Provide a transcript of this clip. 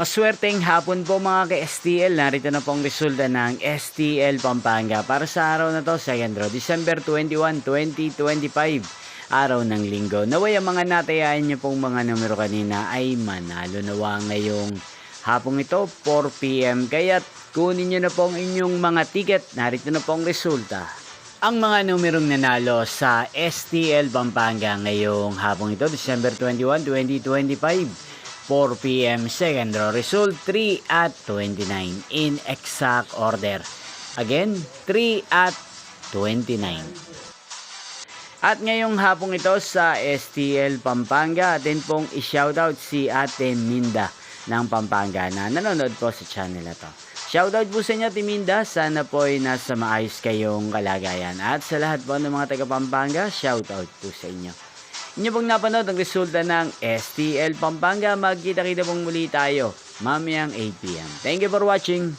Maswerteng hapon po mga ka-STL. Narito na pong resulta ng STL Pampanga para sa araw na to, December 21, 2025. Araw ng linggo. Naway ang mga natayaan niyo pong mga numero kanina ay manalo nawa ngayong hapong ito, 4 PM. Kaya't kunin niyo na pong inyong mga ticket. Narito na pong resulta. Ang mga numerong nanalo sa STL Pampanga ngayong hapong ito, December 21, 2025. 4 PM second row. Result 3 at 29 in exact order. Again, 3 at 29. At ngayong hapong ito sa STL Pampanga, atin pong i-shoutout si Ate Minda ng Pampanga na nanonood po sa channel na to. Shoutout po sa inyo, Ate Minda. Sana po ay nasa maayos kayong kalagayan. At sa lahat po ng mga taga Pampanga, shoutout po sa inyo. Inyo pong napanood ang resulta ng STL Pampanga. Magkita-kita pong muli tayo mamayang 8 PM. Thank you for watching.